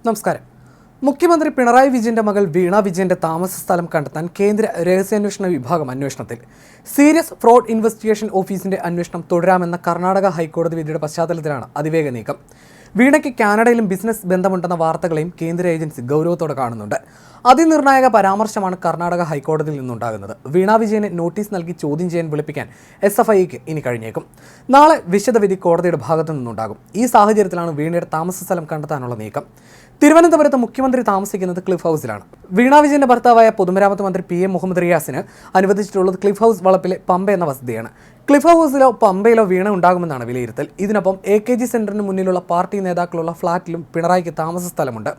നമസ്കാരം. മുഖ്യമന്ത്രി പിണറായി വിജയന്റെ മകൾ വീണ വിജയന്റെ താമസ സ്ഥലം കണ്ടെത്താൻ കേന്ദ്ര രഹസ്യാന്വേഷണ വിഭാഗം അന്വേഷണത്തിൽ. സീരിയസ് ഫ്രോഡ് ഇൻവെസ്റ്റിഗേഷൻ ഓഫീസിന്റെ അന്വേഷണം തുടരാമെന്ന കർണാടക ഹൈക്കോടതി വിധിയുടെ പശ്ചാത്തലത്തിലാണ് അതിവേഗ നീക്കം. വീണയ്ക്ക് കാനഡയിലും ബിസിനസ് ബന്ധമുണ്ടെന്ന വാർത്തകളെയും കേന്ദ്ര ഏജൻസി ഗൗരവത്തോടെ കാണുന്നുണ്ട്. അതിനിർണായക പരാമർശമാണ് കർണാടക ഹൈക്കോടതിയിൽ നിന്നുണ്ടാകുന്നത്. വീണ വിജയനെ നോട്ടീസ് നൽകി ചോദ്യം ചെയ്യാൻ വിളിപ്പിക്കാൻ SFIക്ക് ഇനി കഴിഞ്ഞേക്കും. നാളെ വിശദവിധി കോടതിയുടെ ഭാഗത്തു നിന്നുണ്ടാകും. ഈ സാഹചര്യത്തിലാണ് വീണയുടെ താമസ സ്ഥലം കണ്ടെത്താനുള്ള നീക്കം. തിരുവനന്തപുരത്ത് മുഖ്യമന്ത്രി താമസിക്കുന്നത് ക്ലിഫ് ഹൗസിലാണ്. വീണ വിജയന്റെ ഭർത്താവായ പൊതുമരാമത്ത് മന്ത്രി PM മുഹമ്മദ് റിയാസിന് അനുവദിച്ചിട്ടുള്ളത് ക്ലിഫ് ഹൗസ് വളപ്പിലെ പമ്പ എന്ന വസതിയാണ്. ക്ലിഫ് ഹൗസിലോ പമ്പയിലോ വീണ ഉണ്ടാകുമെന്നാണ് വിലയിരുത്തൽ. ഇതിനൊപ്പം AKG സെന്ററിന് മുന്നിലുള്ള പാർട്ടി നേതാക്കളുള്ള ഫ്ളാറ്റിലും പിണറായിക്ക് താമസ സ്ഥലമുണ്ട്.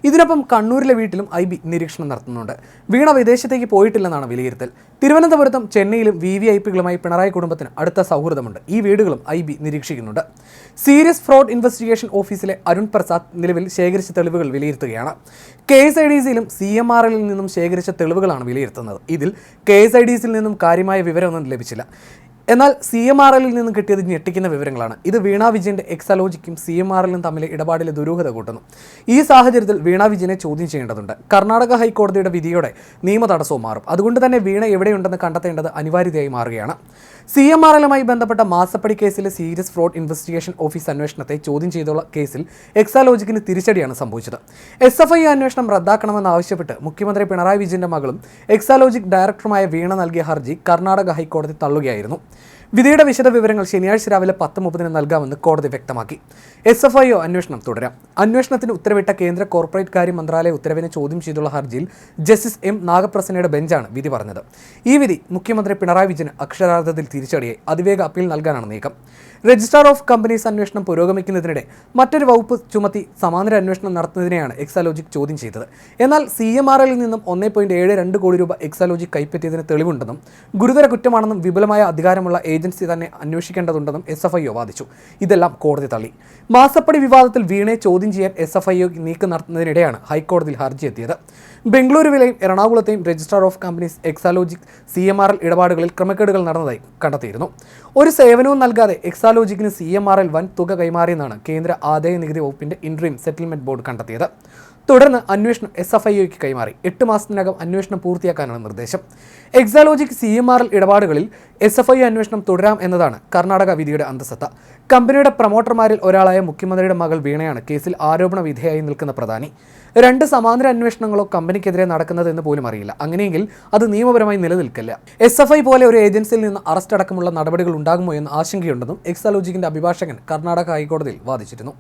ഇതിനൊപ്പം കണ്ണൂരിലെ വീട്ടിലും IB നിരീക്ഷണം നടത്തുന്നുണ്ട്. വീണ വിദേശത്തേക്ക് പോയിട്ടില്ലെന്നാണ് വിലയിരുത്തൽ. തിരുവനന്തപുരത്തും ചെന്നൈയിലും VVIPകളുമായി പിണറായി കുടുംബത്തിന് അടുത്ത സൗഹൃദമുണ്ട്. ഈ വീടുകളും IB നിരീക്ഷിക്കുന്നുണ്ട്. സീരിയസ് ഫ്രോഡ് ഇൻവെസ്റ്റിഗേഷൻ ഓഫീസിലെ അരുൺ പ്രസാദ് നിലവിൽ ശേഖരിച്ച തെളിവുകൾ വിലയിരുത്തുകയാണ്. KSIDCയിലും CMRLൽ നിന്നും ശേഖരിച്ച തെളിവുകളാണ് വിലയിരുത്തുന്നത്. ഇതിൽ KSIDCയിൽ നിന്നും കാര്യമായ വിവരമൊന്നും ലഭിച്ചില്ല. എന്നാൽ CMRLൽ നിന്നും കിട്ടിയത് ഞെട്ടിക്കുന്ന വിവരങ്ങളാണ്. ഇത് വീണ വിജയന്റെ എക്സാലോജിക്കും CMRLും തമ്മിലെ ഇടപാടിലെ ദുരൂഹത കൂട്ടുന്നു. ഈ സാഹചര്യത്തിൽ വീണ വിജയനെ ചോദ്യം ചെയ്യേണ്ടതുണ്ട്. കർണാടക ഹൈക്കോടതിയുടെ വിധിയോടെ നിയമ തടസ്സവും മാറും. അതുകൊണ്ട് തന്നെ വീണ എവിടെയുണ്ടെന്ന് കണ്ടെത്തേണ്ടത് അനിവാര്യതയായി മാറുകയാണ്. CMRLുമായി ബന്ധപ്പെട്ട മാസപ്പടി കേസിലെ സീരിയസ് ഫ്രോഡ് ഇൻവെസ്റ്റിഗേഷൻ ഓഫീസ് അന്വേഷണത്തെ ചോദ്യം ചെയ്തുള്ള കേസിൽ എക്സാലോജിക്കിന് തിരിച്ചടിയാണ് സംഭവിച്ചത്. SFI അന്വേഷണം റദ്ദാക്കണമെന്നാവശ്യപ്പെട്ട് മുഖ്യമന്ത്രി പിണറായി വിജയന്റെ മകളും എക്സാലോജിക് ഡയറക്ടറുമായ വീണ നൽകിയ ഹർജി കർണാടക ഹൈക്കോടതി തള്ളുകയായിരുന്നു. വിധിയുടെ വിശദ വിവരങ്ങൾ ശനിയാഴ്ച രാവിലെ 10:30 നൽകാമെന്ന് കോടതി വ്യക്തമാക്കി. SFIO അന്വേഷണം തുടരാം. അന്വേഷണത്തിന് ഉത്തരവിട്ട കേന്ദ്ര കോർപ്പറേറ്റ് കാര്യ മന്ത്രാലയ ഉത്തരവിനെ ചോദ്യം ചെയ്തുള്ള ഹർജിയിൽ ജസ്റ്റിസ് M നാഗപ്രസന്നയുടെ ബെഞ്ചാണ് വിധി പറഞ്ഞത്. ഈ വിധി മുഖ്യമന്ത്രി പിണറായി വിജയന് അക്ഷരാർത്ഥത്തിൽ തിരിച്ചടിയായി. അതിവേഗ അപ്പീൽ നൽകാനാണ് നീക്കം. രജിസ്ട്രാർ ഓഫ് കമ്പനീസ് അന്വേഷണം പുരോഗമിക്കുന്നതിനിടെ മറ്റൊരു വകുപ്പ് ചുമത്തി സമാന്തര അന്വേഷണം നടത്തുന്നതിനെയാണ് എക്സാലോജിക് ചോദ്യം ചെയ്തത്. എന്നാൽ CMRLൽ നിന്നും 1.72 കോടി രൂപ എക്സാലോജിക് കൈപ്പറ്റിയതിന് തെളിവുണ്ടെന്നും ഗുരുതര കുറ്റമാണെന്നും വിപുലമായ അധികാരമുള്ള ഏജൻസി തന്നെ അന്വേഷിക്കേണ്ടതുണ്ടെന്നും SFIO വാദിച്ചു. ഇതെല്ലാം കോടതി തള്ളി. മാസപ്പടി വിവാദത്തിൽ വീണയെ ചോദ്യം ചെയ്യാൻ SFIO നീക്കം നടത്തുന്നതിനിടെയാണ് ഹൈക്കോടതിയിൽ ഹർജി എത്തിയത്. ബംഗളൂരുവിലെയും എറണാകുളത്തെയും registrar of companies Exalogic CMRL ഇടപാടുകളിൽ ക്രമക്കേടുകൾ നടന്നതായി കണ്ടെത്തിയിരുന്നു. ഒരു സേവനവും നൽകാതെ എക്സാലോജിക്കിന് CMRL വൻ തുക കൈമാറിയെന്നാണ് കേന്ദ്ര ആദായ നികുതി വകുപ്പിന്റെ ഇൻട്രീം സെറ്റിൽമെന്റ് ബോർഡ് കണ്ടെത്തിയത്. തുടർന്ന് അന്വേഷണം SFIOയ്ക്ക് കൈമാറി. 8 മാസത്തിനകം അന്വേഷണം പൂർത്തിയാക്കാനാണ് നിർദ്ദേശം. എക്സാലോജിക് CMRL ഇടപാടുകളിൽ SFIO അന്വേഷണം തുടരാം എന്നതാണ് കർണാടക വിധിയുടെ അന്തസത്ത. കമ്പനിയുടെ പ്രൊമോട്ടർമാരിൽ ഒരാളായ മുഖ്യമന്ത്രിയുടെ മകൾ വീണയാണ് കേസിൽ ആരോപണ വിധേയായി നിൽക്കുന്ന പ്രധാനി. 2 സമാന്തര അന്വേഷണങ്ങളോ കമ്പനിക്കെതിരെ നടക്കുന്നതെന്ന് പോലും അറിയില്ല. അങ്ങനെയെങ്കിൽ അത് നിയമപരമായി നിലനിൽക്കില്ല. SFI പോലെ ഒരു ഏജൻസിയിൽ നിന്ന് അറസ്റ്റ് അടക്കമുള്ള നടപടികൾ ഉണ്ടാകുമോ എന്ന ആശങ്കയുണ്ടെന്നും എക്സാലോജിക്കിന്റെ അഭിഭാഷകൻ കർണാടക ഹൈക്കോടതിയിൽ വാദിച്ചിരുന്നു.